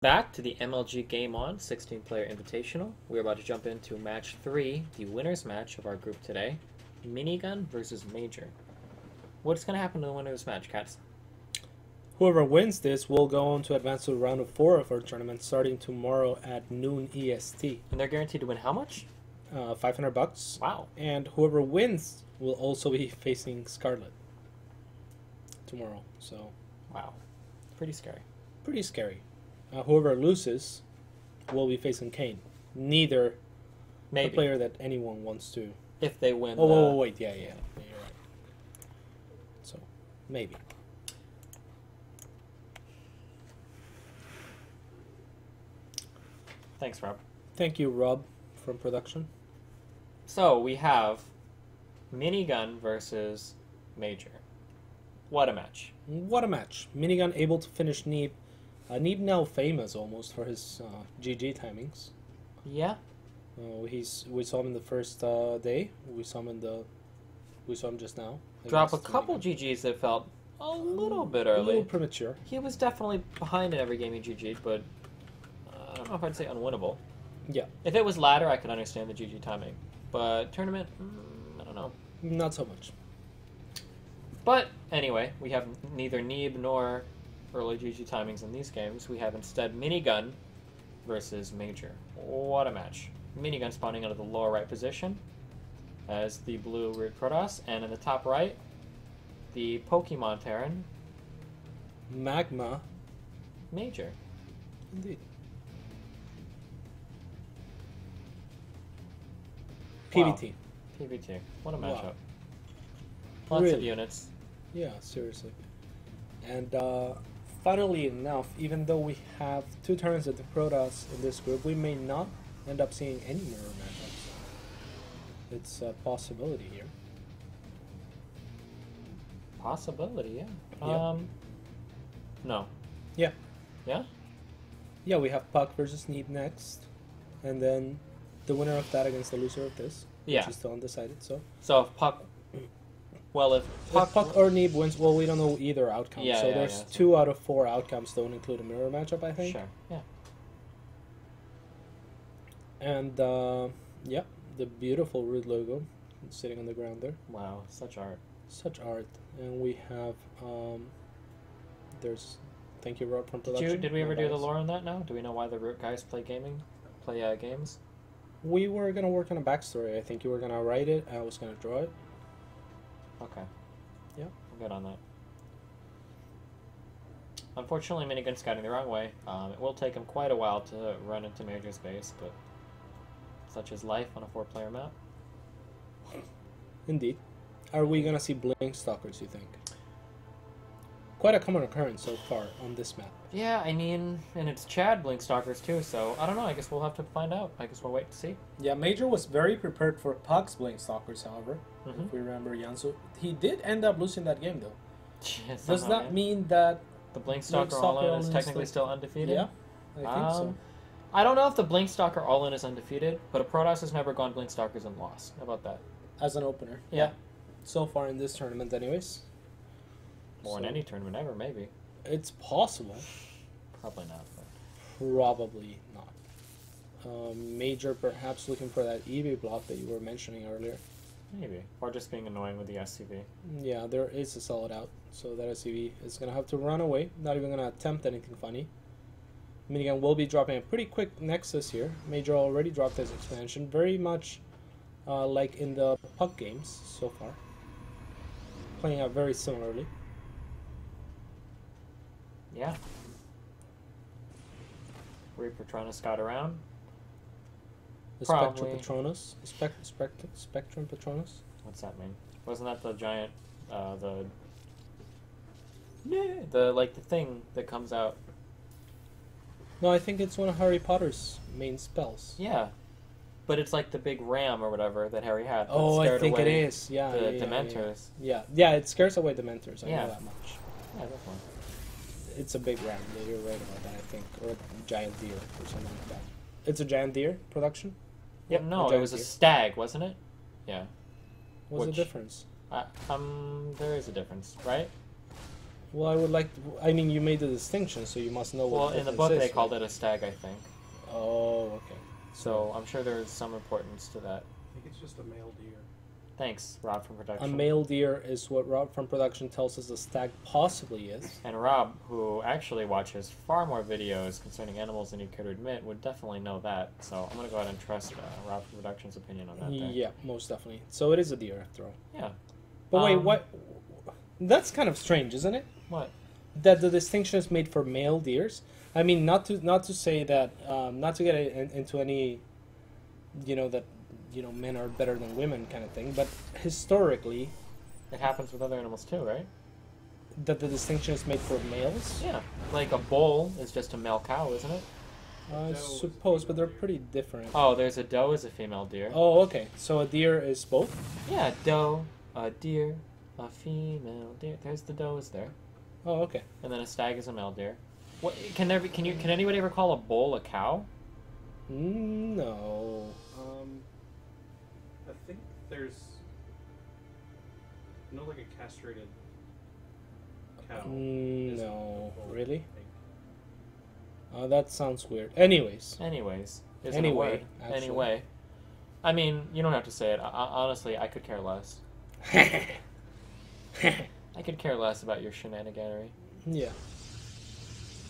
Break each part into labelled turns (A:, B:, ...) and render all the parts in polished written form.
A: Back to the MLG GameOn 16-player Invitational. We're about to jump into match 3, the winner's match of our group today. Minigun versus Major. What's going to happen to the winner's match, Cats?
B: Whoever wins this will go on to advance to round of 4 of our tournament starting tomorrow at noon EST.
A: And they're guaranteed to win how much?
B: $500.
A: Wow.
B: And whoever wins will also be facing Scarlet tomorrow. So,
A: wow. Pretty scary.
B: Pretty scary. Whoever loses will be facing Kane. Neither
A: Maybe.
B: a player that anyone wants to.
A: If they win.
B: Oh, wait. Yeah, you're right. So, maybe.
A: Thanks, Rob.
B: Thank you, Rob, from production.
A: So, we have Minigun versus Major. What a match.
B: What a match. Minigun able to finish Neeb. Neeb now famous almost for his GG timings.
A: Yeah.
B: We saw him in the first day. We saw him just now.
A: Drop a couple GGs that felt a little bit early.
B: A little premature.
A: He was definitely behind in every game he GG'd, but I don't know if I'd say unwinnable.
B: Yeah.
A: If it was ladder, I could understand the GG timing. But tournament, I don't know.
B: Not so much.
A: But anyway, we have neither Neeb nor early GG timings in these games. We have instead Minigun versus Major. What a match. Minigun spawning out of the lower right position as the blue Weird Protoss, and in the top right, the Pokemon Terran
B: Magma.
A: Major.
B: Indeed. PBT.
A: Wow. PBT. What a matchup.
B: Wow.
A: Lots
B: Really?
A: of units.
B: Yeah, seriously. And funnily enough, even though we have 2 turns at the Protoss in this group, we may not end up seeing any mirror matchups. It's a possibility here.
A: Possibility, yeah.
B: Yeah.
A: No.
B: Yeah.
A: Yeah?
B: Yeah, we have Puck versus Neeb next. And then the winner of that against the loser of this.
A: Yeah.
B: Which is still undecided, so.
A: So if Puck... Well, if
B: Puck or Neeb wins, well, we don't know either outcome.
A: Yeah,
B: so
A: yeah,
B: there's
A: yeah,
B: 2 out of 4 outcomes don't include a mirror matchup, I think.
A: Sure, yeah.
B: And, yeah, the beautiful Root logo sitting on the ground there.
A: Wow, such art.
B: Such art. And we have, there's, thank you, Rob, from production.
A: Did we ever do the lore on that now? Do we know why the Root guys play games?
B: We were going to work on a backstory. I think you were going to write it. I was going to draw it.
A: Okay.
B: Yeah.
A: I'm good on that. Unfortunately, Minigun's guiding the wrong way. It will take him quite a while to run into Major's base, but such is life on a 4-player map.
B: Indeed. Are we going to see Blink Stalkers, you think? Quite a common occurrence so far on this map.
A: Yeah, I mean, and it's Chad Blink Stalkers too, so I don't know. I guess we'll have to find out. I guess we'll wait to see.
B: Yeah, Major was very prepared for Puck's Blink Stalkers, however. If we remember Yansu. He did end up losing that game, though.
A: Yeah,
B: Does that mean that
A: the Blink Stalker All-In is technically still undefeated?
B: Yeah, I think so.
A: I don't know if the Blink Stalker All-In is undefeated, but a Protoss has never gone Blink Stalkers and lost. How about that?
B: As an opener.
A: Yeah.
B: So far in this tournament, anyways.
A: Or in any tournament ever, maybe.
B: It's possible.
A: Probably not. But...
B: Probably not. Major perhaps looking for that EV block that you were mentioning earlier.
A: Maybe. Or just being annoying with the SCV.
B: Yeah, there is a solid out. So that SCV is going to have to run away. Not even going to attempt anything funny. Minigun will be dropping a pretty quick Nexus here. Major already dropped his expansion. Very much like in the Puck games so far. Playing out very similarly.
A: Yeah. Reaper trying to scout around.
B: The
A: Probably.
B: Spectrum Patronus. Spectrum Patronus.
A: What's that mean? Wasn't that the giant, the thing that comes out?
B: No, I think it's one of Harry Potter's main spells.
A: Yeah. But it's like the big ram or whatever that Harry had.
B: Oh, I think it is. Yeah.
A: The
B: yeah,
A: Dementors.
B: Yeah, it scares away Dementors. I know that much.
A: Yeah, definitely.
B: It's a big ram. You're right about that, I think. Or a giant deer or something like that. It's a giant deer production?
A: Yep, no, it was a stag, wasn't it? Yeah.
B: What's the difference?
A: There is a difference, right?
B: Well, I would like. I mean, you made the distinction, so you must know what.
A: Well,
B: the
A: in the
B: difference
A: book
B: is,
A: they called
B: right?
A: it a stag, I think.
B: Oh, okay.
A: So I'm sure there's some importance to that.
C: I think it's just a male deer.
A: Thanks, Rob from
B: A
A: production.
B: male deer is what Rob from production tells us a stag possibly is.
A: And Rob, who actually watches far more videos concerning animals than he could admit, would definitely know that. So I'm gonna go ahead and trust Rob from production's opinion on that. There.
B: Yeah, most definitely. So it is a deer after all.
A: Yeah.
B: But wait, what? That's kind of strange, isn't it?
A: What?
B: That the distinction is made for male deers. I mean, not to say that, not to get into any, that men are better than women kind of thing. But historically,
A: It happens with other animals too, right?
B: that the distinction is made for males.
A: Yeah. Like a bull is just a male cow, isn't it?
B: I suppose, but they're pretty different.
A: Oh, there's a doe is a female deer.
B: Oh, okay. So a deer is both.
A: Yeah, doe, a deer, a female deer. There's the doe is there,
B: Oh, okay.
A: and then a stag is a male deer. What can anybody ever call a bull a cow?
B: No.
C: I think there's like a castrated cow. is
B: No.
C: a bull,
B: Really?
C: I think.
B: That sounds weird. Anyways.
A: Anyways, isn't
B: Anyway,
A: a word.
B: actually.
A: Anyway, I mean, you don't have to say it. Honestly, I could care less. I could care less about your shenaniganery.
B: Yeah.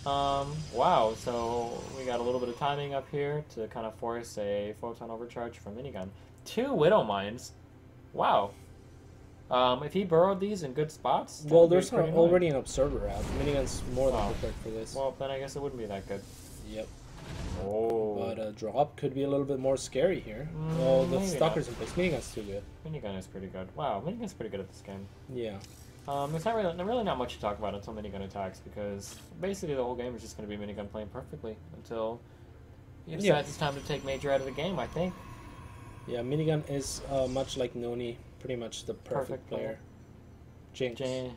A: Wow, so we got a little bit of timing up here to kind of force a photon overcharge from Minigun. 2 Widow Mines. Wow. If he burrowed these in good spots... that
B: Well,
A: would be
B: there's
A: pretty
B: already an observer out. Minigun's more than
A: Wow.
B: prepared for this.
A: Well, then I guess it wouldn't be that good.
B: Yep.
A: Oh.
B: But a drop could be a little bit more scary here. Oh, the
A: maybe
B: stalker's in place. Minigun's too good.
A: Minigun is pretty good. Wow, Minigun's pretty good at this game.
B: Yeah.
A: There's really not much to talk about until Minigun attacks, because basically the whole game is just going to be Minigun playing perfectly until he decides it's time to take Major out of the game, I think.
B: Yeah, Minigun is much like Noni, pretty much the perfect player. Jinx.
A: Shut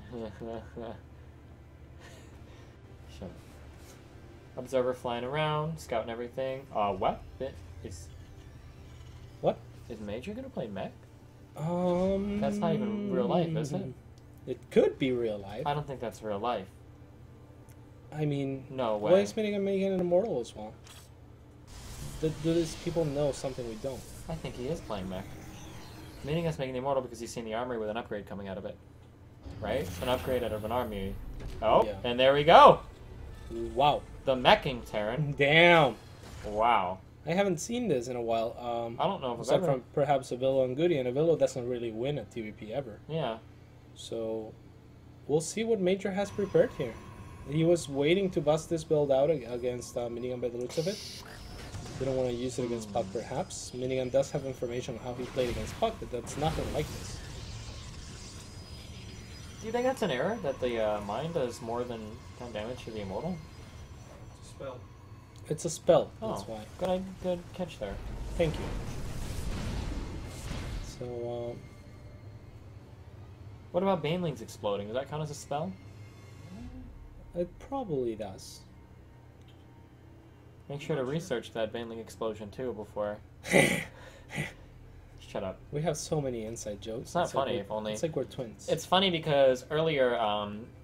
A: up. Observer flying around, scouting everything. What?
B: What?
A: Is Major going to play mech?
B: That's
A: not even real life, is it?
B: It could be real life.
A: I don't think that's real life.
B: I mean,
A: No
B: why
A: way.
B: is Minigun making an immortal as well? Do these people know something we don't?
A: I think he is playing mech. Minigun's making the immortal because he's seen the armory with an upgrade coming out of it. Right? An upgrade out of an army. Oh,
B: Yeah.
A: and there we go!
B: Wow.
A: The meching Terran.
B: Damn.
A: Wow.
B: I haven't seen this in a while.
A: I don't know if I've
B: Aside
A: ever...
B: from perhaps Avillo and Goody, and Avillo doesn't really win at TVP ever.
A: Yeah.
B: So we'll see what Major has prepared here. He was waiting to bust this build out against Minigun by the looks of it. Didn't want to use it against Puck perhaps. Minigun does have information on how he played against Puck, but that's nothing like this.
A: Do you think that's an error? That the mine does more than 10 damage to the immortal?
C: It's a spell.
B: It's a spell, that's
A: Oh,
B: why.
A: good catch there.
B: Thank you. So,
A: What about Banelings exploding? Does that count as a spell?
B: it probably does.
A: Make sure to research that Baneling explosion too before... Shut up.
B: We have so many inside jokes.
A: It's not funny,
B: like
A: if only.
B: It's like we're twins.
A: It's funny because earlier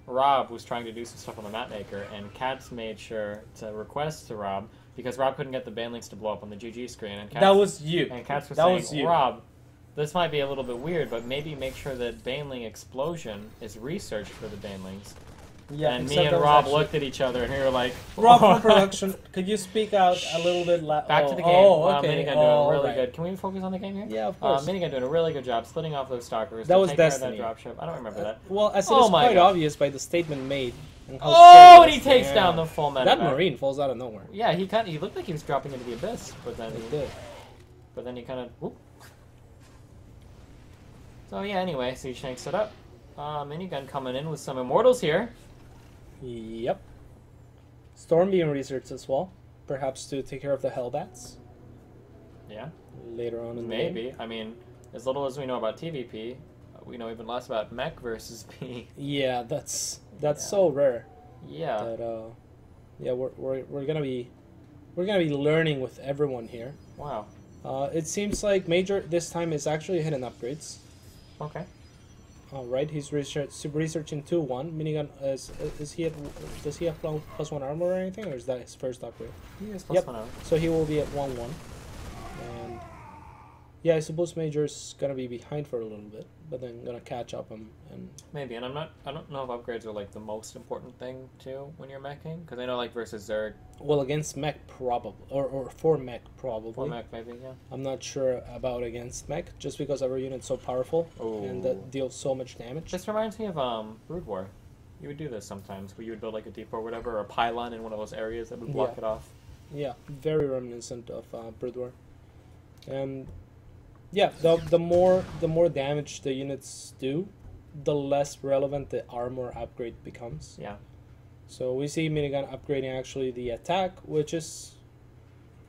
A: Rob was trying to do some stuff on the map maker, and Katz made sure to request to Rob because Rob couldn't get the Banelings to blow up on the GG screen. And Katz,
B: That was you.
A: And Katz was
B: That
A: saying,
B: was you.
A: Rob, this might be a little bit weird, but maybe make sure that Baneling explosion is researched for the Banelings.
B: Yeah,
A: And me
B: except
A: and
B: that was
A: Rob
B: actually-
A: looked at each other, and we were like,
B: Rob from production, could you speak out a little bit
A: Back to the game.
B: Oh,
A: Wow,
B: okay.
A: Minigun
B: Oh,
A: doing really
B: right.
A: good. Can we focus on the game here?
B: Yeah, of course.
A: Minigun doing a really good job splitting off those stalkers.
B: That
A: to
B: was
A: take care of
B: Destiny.
A: that dropship. I don't remember that.
B: Well, as it
A: Oh
B: is
A: my
B: quite
A: God.
B: obvious by the statement made. And how
A: Oh, and
B: serious
A: he takes
B: they
A: down
B: are.
A: the full meta.
B: That Marine falls out of nowhere.
A: Yeah, he looked like he was dropping into the abyss, but then
B: It did.
A: he kind of whoop. So yeah, anyway, so he shanks it up. Minigun coming in with some immortals here.
B: Yep. Storm being researched as well. Perhaps to take care of the Hellbats
A: Yeah,
B: later on in the game.
A: maybe. I mean, as little as we know about TVP, we know even less about mech versus P.
B: Yeah, that's
A: Yeah.
B: so rare.
A: Yeah.
B: That yeah, we're gonna be learning with everyone here.
A: Wow.
B: It seems like Major this time is actually hitting upgrades.
A: Okay.
B: All right, he's researching 2-1. Minigun is he at? Does he have +1 armor or anything, or is that his first upgrade?
A: He is
B: Yep.
A: +1 out.
B: So he will be at 1-1, and yeah, I suppose Major's gonna be behind for a little bit, but then gonna catch up him. And
A: Maybe, and I don't know if upgrades are like the most important thing too when you're meching, because I know like versus Zerg,
B: well, against mech probably, or for mech probably.
A: or mech maybe, yeah.
B: I'm not sure about against mech, just because our unit's so powerful and
A: Ooh.
B: that deals so much damage.
A: This reminds me of Brood War. You would do this sometimes, where you would build like a depot or whatever, or a pylon in one of those areas that would block
B: Yeah.
A: it off.
B: Yeah, very reminiscent of Brood War. And yeah, the more damage the units do, the less relevant the armor upgrade becomes.
A: Yeah.
B: So we see Minigun upgrading actually the attack, which is,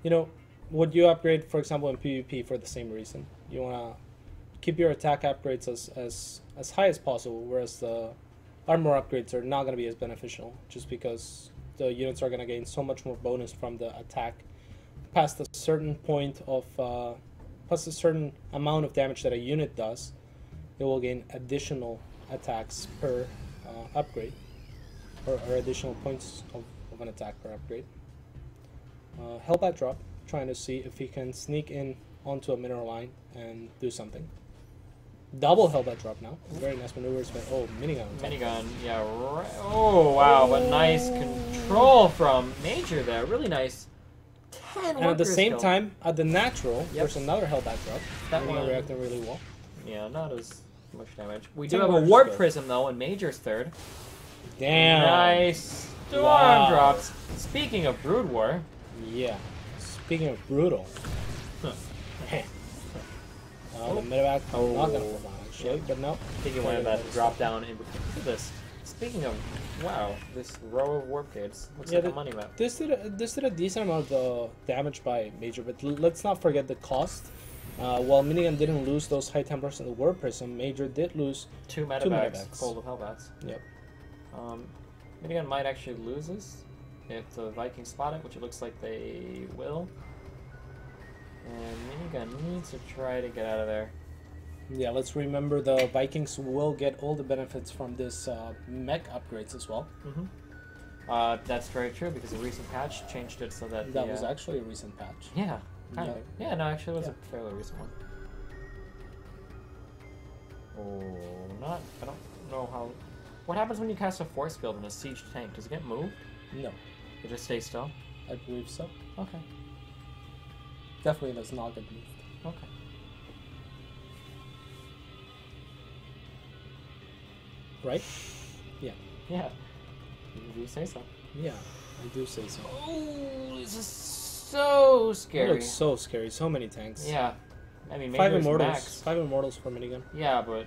B: you know, would you upgrade, for example, in PvP for the same reason? You want to keep your attack upgrades as high as possible, whereas the armor upgrades are not going to be as beneficial, just because the units are going to gain so much more bonus from the attack past a certain point of, plus a certain amount of damage that a unit does, it will gain additional attacks per upgrade, or additional points of an attack per upgrade. Hellbat drop, trying to see if he can sneak in onto a mineral line and do something. Double Hellbat drop now. Very nice maneuvers, but oh, Minigun. on top.
A: Minigun, yeah, right. Oh, wow, but nice control from Major there. Really nice. 10
B: And at the
A: workers
B: same
A: killed.
B: time, at the natural,
A: Yep.
B: there's another Hellbat drop.
A: That
B: Minigun
A: one-
B: reacting really well.
A: Yeah, not as much damage. We
B: 10
A: do have a
B: workers
A: Warp
B: killed.
A: Prism, though, and Major's third.
B: Damn.
A: Nice storm
B: Wow.
A: drops. Speaking of Brood War,
B: Yeah. Speaking of brutal.
A: Huh.
B: The medevac
A: Oh.
B: not gonna come on actually,
A: Yeah.
B: but no.
A: I think you wanted that to drop down in between. Look at this. Speaking of, wow, this row of warp gates looks
B: Yeah,
A: like a money map.
B: This did a decent amount of damage by Major, but let's not forget the cost. While Minigun didn't lose those high tempers in the Warp Prism, Major did lose.
A: Two
B: medevacs.
A: medevacs full of Hellbats.
B: Yep.
A: Minigun might actually lose this if the Vikings spot it, which it looks like they will. And Minigun needs to try to get out of there.
B: Yeah, let's remember the Vikings will get all the benefits from this mech upgrades as well.
A: That's very true because a recent patch changed it so that
B: That
A: the,
B: was actually a recent patch.
A: yeah, kind of. Yeah, no, actually, it was
B: Yeah.
A: a fairly recent one. Oh, I don't know how. What happens when you cast a force field in a siege tank? Does it get moved?
B: No,
A: It just stays still?
B: I believe so.
A: Okay.
B: Definitely does not get moved.
A: Okay.
B: Right? Yeah.
A: Yeah. You say so.
B: Yeah, I do say so.
A: Oh, this is so
B: It
A: scary.
B: looks so scary. So many tanks.
A: Yeah. I mean,
B: Five
A: Major's
B: immortals.
A: max.
B: 5 immortals for Minigun.
A: Yeah, but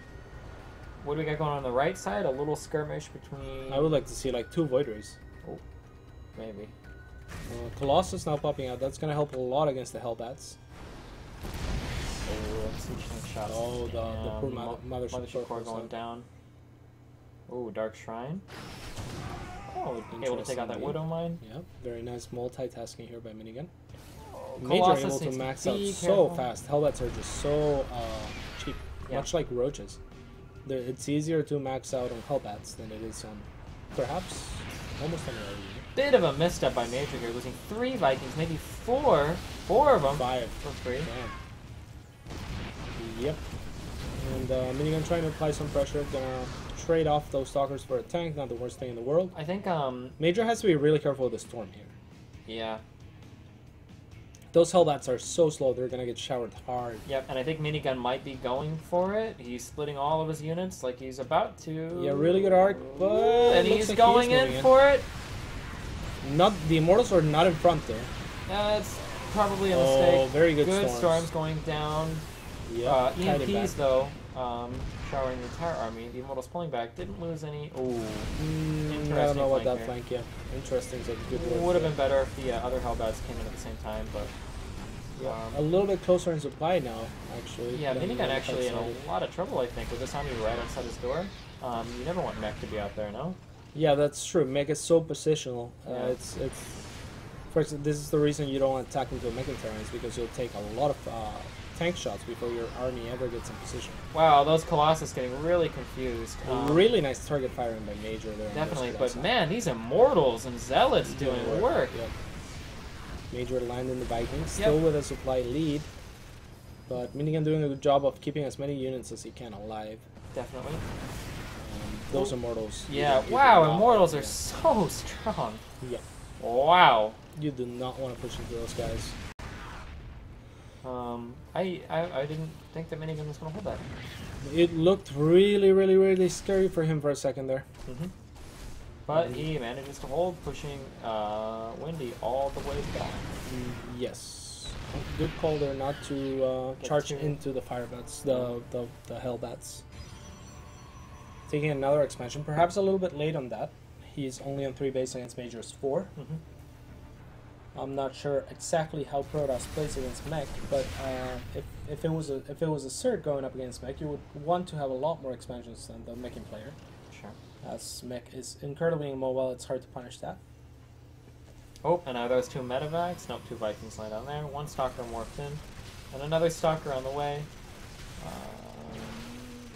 A: what do we got going on the right side? A little skirmish between.
B: I would like to see like 2 Void Rays.
A: Maybe.
B: Colossus now popping out. That's gonna help a lot against the Hellbats.
A: Oh, siege tank shots.
B: Oh, the poor
A: Mothership
B: Mothership
A: core
B: was
A: going
B: out.
A: down. Oh, Dark Shrine. Oh, able to take out that
B: Interesting
A: Widow Mine.
B: Yeah, very nice multitasking here by Minigun.
A: Oh,
B: Major
A: Colossus
B: able to
A: needs
B: max
A: be
B: out
A: careful.
B: so fast. Hellbats are just so cheap,
A: Yeah.
B: much like roaches. It's easier to max out on Hellbats than it is on perhaps almost any other unit.
A: Bit of a misstep by Major here, losing 3 Vikings, maybe 4. 4 of them
B: 5.
A: for free.
B: Damn. Yep. And Minigun trying to apply some pressure, gonna trade off those stalkers for a tank, not the worst thing in the world.
A: I think,
B: Major has to be really careful with the storm here.
A: yeah.
B: Those Hellbats are so slow, they're gonna get showered hard.
A: Yep, and I think Minigun might be going for it. He's splitting all of his units like he's about to.
B: Yeah, really good arc, but
A: And
B: looks
A: he's
B: like
A: going
B: he is
A: in
B: moving
A: for it.
B: Not the Immortals are not in front there.
A: It's probably a
B: Oh,
A: mistake.
B: very good
A: storms.
B: storms.
A: going down.
B: Yeah,
A: EMPs though, showering the entire army. The Immortals pulling back, didn't lose any. Ooh,
B: I don't know what that
A: flank
B: flank. Yeah, interesting. Is a good word.
A: would have been better if the other Hellbats came in at the same time, but
B: a little bit closer in supply now, actually.
A: yeah,
B: than
A: Minigun
B: the
A: actually in
B: outside.
A: a lot of trouble. I think with this army right outside his door. You never want Mech to be out there, no?
B: Yeah, that's true. Mech is so positional.
A: Yeah.
B: It's for example, this is the reason you don't want to attack into a mech terrain, is because you'll take a lot of tank shots before your army ever gets in position.
A: Wow, those Colossus getting really confused.
B: Really nice target firing by Major there.
A: Definitely, but man, these Immortals and Zealots doing work.
B: Yep. Major landing the Vikings, still with a supply lead. But Minigun doing a good job of keeping as many units as he can alive.
A: Definitely.
B: Those Immortals.
A: Yeah, wow, Immortals are so strong.
B: Yeah.
A: Wow.
B: You do not want to push into those guys.
A: I didn't think that Minigun was going to hold that.
B: It looked really scary for him for a second there.
A: But he manages to hold, pushing Windy all the way back.
B: Yes. Good call there not to charge into the fire bats, the hell bats. Taking another expansion, perhaps a little bit late on that. He's only on 3 base against Major's 4. I'm not sure exactly how Protoss plays against Mech, but if it was a Zerg going up against Mech, you would want to have a lot more expansions than the Meching player.
A: Sure.
B: As Mech is incredibly immobile, it's hard to punish that.
A: Oh, and are those 2 medevacs? Nope, 2 Vikings line down there. 1 Stalker morphed in, and another Stalker on the way.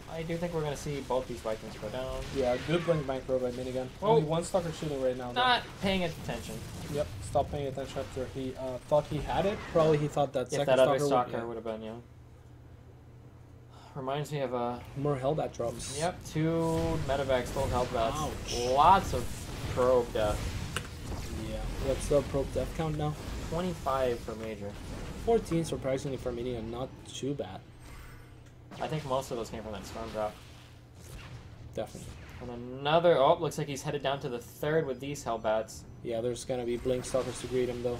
A: I do think we're going to see both these Vikings go down.
B: Yeah, good blink micro by Minigun. Only 1 Stalker shooting right now.
A: Not paying attention.
B: Yep, stop paying attention after he thought he had it. Probably he thought that
A: second other Stalker would have been, Reminds me of
B: more Hellbat drops.
A: Yep, 2 medevacs, full Hellbats.
B: Ouch.
A: Lots of probe death.
B: Yeah, what's the probe death count now?
A: 25 for Major.
B: 14 surprisingly for Minigun, not too bad.
A: I think most of those came from that storm drop.
B: Definitely.
A: And another, oh, looks like he's headed down to the 3rd with these Hellbats.
B: Yeah, there's going to be Blink Stalkers to greet him though.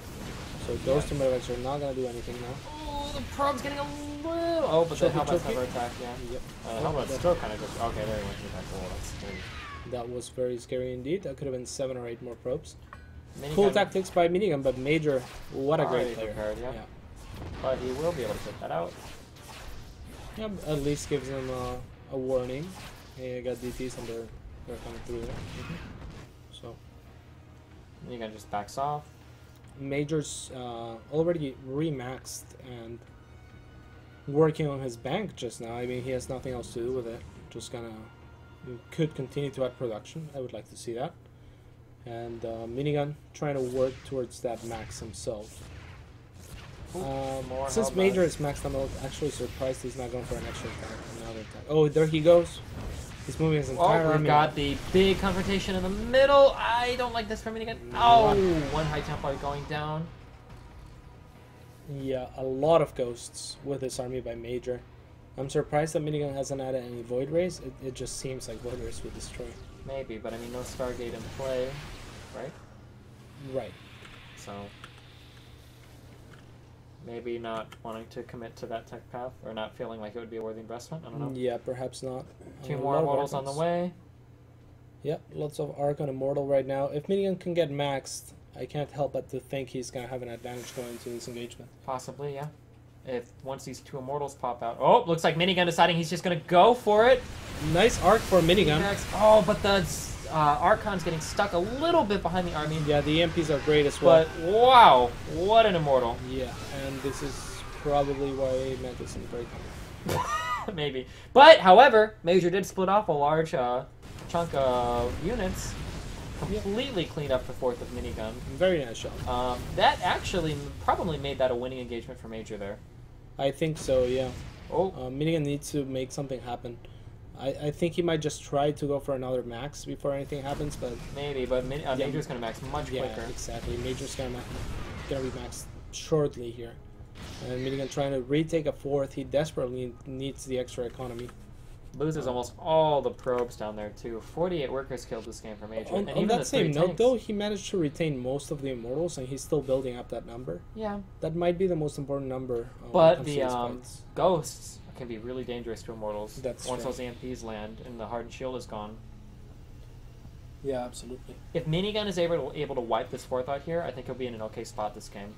B: So those 2 medevacs are not going to do anything now.
A: Oh, the probe's getting a little... Oh, but the Hellbats never attack, yeah.
B: Yep.
A: Hellbats still kind of just... Okay, there he went to that goal. That's scary.
B: That was very scary indeed. That could have been 7 or 8 more probes.
A: Minigun,
B: Cool tactics by Minigun, but Major, what a great player.
A: Prepared, yeah. But he will be able to take that out.
B: Yeah, at least gives him a warning. Hey, I got DTs and they're coming through there. So
A: Minigun just backs off.
B: Major's already remaxed and working on his bank just now. I mean, he has nothing else to do with it. Just could continue to add production. I would like to see that. And Minigun trying to work towards that max himself. Since Major is maxed, I'm actually surprised he's not going for an extra attack. Another attack. Oh, there he goes. He's moving his entire army.
A: We've got the big confrontation in the middle. I don't like this for Minigun. Oh, 1 High Templar going down.
B: Yeah, a lot of ghosts with this army by Major. I'm surprised that Minigun hasn't added any Void Rays. It just seems like Void Rays would destroy.
A: Maybe, but I mean, no Stargate in play, right?
B: Right.
A: So... maybe not wanting to commit to that tech path, or not feeling like it would be a worthy investment. I don't know.
B: Yeah, perhaps not.
A: 2 more Immortals on the way.
B: Yep, lots of Arc on Immortal right now. If Minigun can get maxed, I can't help but to think he's going to have an advantage going into this engagement.
A: Possibly, yeah. If once these 2 Immortals pop out. Oh, looks like Minigun deciding he's just going to go for it.
B: Nice Arc for Minigun.
A: Oh, but the Archon's getting stuck a little bit behind the army.
B: Yeah, the EMPs are great as well.
A: But, wow, what an Immortal.
B: Yeah, and this is probably why Mech isn't very common.
A: Maybe. But, however, Major did split off a large chunk of units. Completely cleaned up the 4th with Minigun.
B: Very nice shot.
A: That actually probably made that a winning engagement for Major there.
B: I think so, yeah.
A: Oh.
B: Minigun needs to make something happen. I think he might just try to go for another max before anything happens, but...
A: maybe, but Major's going to max much quicker.
B: Yeah, exactly. Major's going to be maxed shortly here. And Minigun trying to retake a 4th. He desperately needs the extra economy.
A: Loses almost all the probes down there, too. 48 workers killed this game for Major.
B: On that same note, though, he managed to retain most of the Immortals, and he's still building up that number.
A: Yeah.
B: That might be the most important number.
A: But the Ghosts can be really dangerous to Immortals.
B: That's
A: once
B: true.
A: those EMPs land and the Hardened Shield is gone.
B: Yeah, absolutely.
A: If Minigun is able to wipe this 4th out here, I think he'll be in an okay spot this game.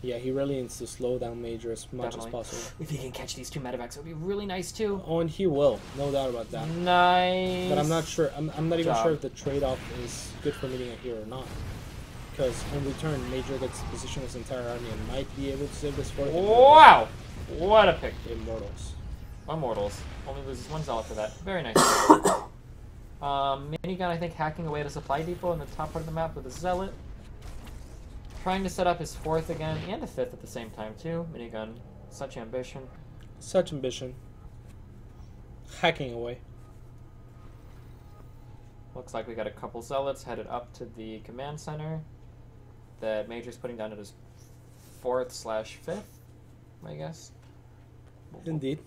B: Yeah, he really needs to slow down Major as much
A: definitely.
B: as possible.
A: If he can catch these 2 medevacs, it would be really nice too.
B: Oh, and he will, no doubt about that.
A: Nice.
B: But I'm not sure. I'm not even
A: job.
B: sure if the trade-off is good for Minigun here or not. Because in return, Major gets to position his entire army and might be able to save this 4th.
A: Wow! What a pick.
B: Immortals.
A: Immortals. Only loses one zealot for that. Very nice. Minigun, I think, hacking away at a supply depot in the top part of the map with a zealot. Trying to set up his 4th again, and a 5th at the same time, too. Minigun, such ambition.
B: Such ambition. Hacking away.
A: Looks like we got a couple zealots headed up to the command center that Major's putting down at his 4th/5th, I guess.
B: Indeed.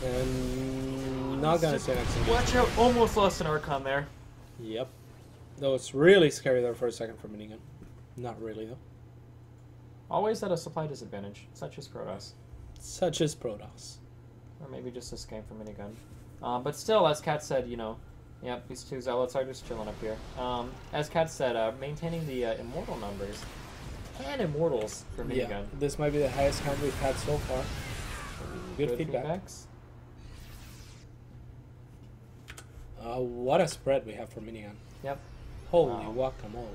B: And not gonna say next engagement.
A: Watch out! Almost lost an Archon there.
B: Yep. Though it's really scary there for a second for Minigun. Not really though.
A: Always at a supply disadvantage, such as Protoss.
B: Such as Protoss.
A: Or maybe just this game for Minigun. But still, as Kat said, you know, yep, these two zealots are just chilling up here. As Kat said, maintaining the immortal numbers. 10 immortals for Minigun.
B: Yeah, this might be the highest count we've had so far. Good feedback.
A: Feedbacks.
B: What a spread we have for Minigun.
A: Yep.
B: Holy
A: Wow.
B: guacamole.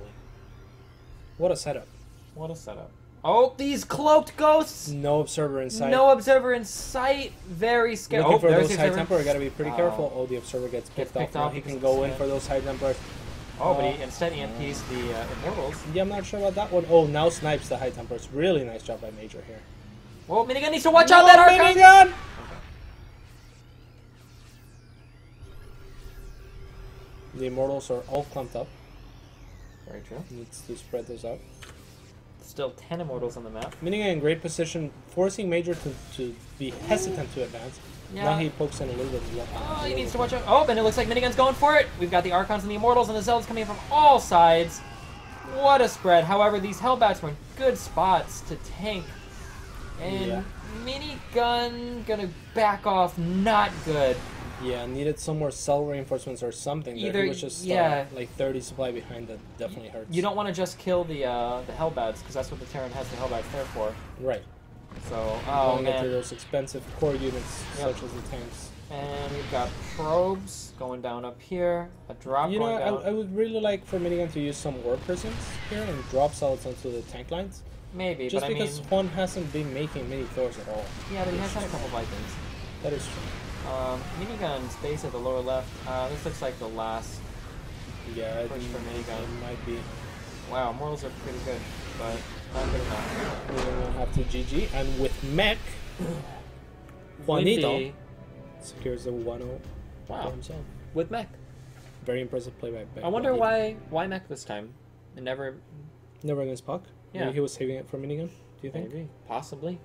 B: What a setup.
A: What a setup. Oh, these cloaked ghosts!
B: No observer in sight.
A: No observer in sight. Very scary.
B: Looking for
A: there's
B: those
A: the
B: high
A: observer.
B: temper, we gotta be pretty
A: Wow.
B: careful. Oh, the observer gets picked off. Now he
A: because
B: can
A: it's
B: go in
A: sand.
B: for those high tempers.
A: Oh, but he instead EMPs the immortals.
B: Yeah, I'm not sure about that one. Oh, now snipes the high tempers. Really nice job by Major here.
A: Well, Minigun needs to watch out that Archon!
B: Minigun!
A: Okay.
B: The immortals are all clumped up.
A: Very true.
B: Needs to spread those out.
A: Still 10 immortals on the map.
B: Minigun in great position, forcing Major to be hesitant to advance.
A: Yeah.
B: Now he pokes in a little bit.
A: Oh, he needs to watch out. Oh, and it looks like Minigun's going for it. We've got the Archons and the Immortals and the Zealots coming in from all sides. What a spread. However, these Hellbats were in good spots to tank. And
B: Yeah.
A: Minigun gonna back off. Not good.
B: Yeah, needed some more cell reinforcements or something.
A: Either-
B: He was just
A: yeah.
B: like 30 supply behind. That definitely hurts.
A: You don't want to just kill the Hellbats, because that's what the Terran has the Hellbats there for.
B: Right.
A: So,
B: You
A: oh
B: want to get to
A: man.
B: those expensive core units
A: Yep.
B: such as the tanks.
A: And we've got probes going down up here. A drop
B: You know,
A: going down.
B: I would really like for Minigun to use some war prisons here and drop solids onto the tank lines.
A: Maybe,
B: Just
A: but I
B: because
A: mean...
B: Juan hasn't been making mini Thors at all.
A: Yeah, but he has had a couple Vikings.
B: That is true.
A: Minigun's base at the lower left. This looks like the last.
B: Yeah, I
A: Push
B: think
A: for Minigun.
B: it might be.
A: Wow, Mortals are pretty good, but not good enough.
B: We're going to have to GG. And with Mech, Juanito
A: Windy.
B: secures the 1-0 for
A: Wow,
B: himself.
A: with mech.
B: Very impressive play by
A: I wonder
B: Juanito.
A: why mech this time. It never.
B: Never against Puck.
A: Yeah.
B: Maybe he was saving it for Minigun. Do you think?
A: Maybe, possibly.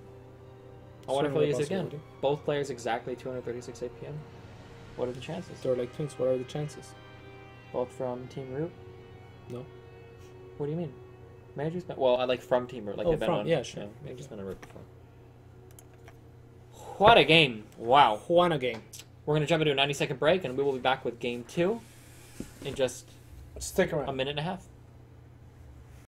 A: I wonder if he'll
B: Certainly a
A: use it again.
B: possibility.
A: Both players exactly 236 APM. What are the chances?
B: They're like twins. What are the chances?
A: Both from Team Root?
B: No.
A: What do you mean? Manager's been I like from Team Root. Like
B: Oh,
A: they've been
B: from,
A: on.
B: yeah, sure.
A: Manager's been on Root before. What a game! Wow.
B: Juana game.
A: We're gonna jump into a 90-second break, and we will be back with Game 2 in just
B: Stick around.
A: a minute and a half.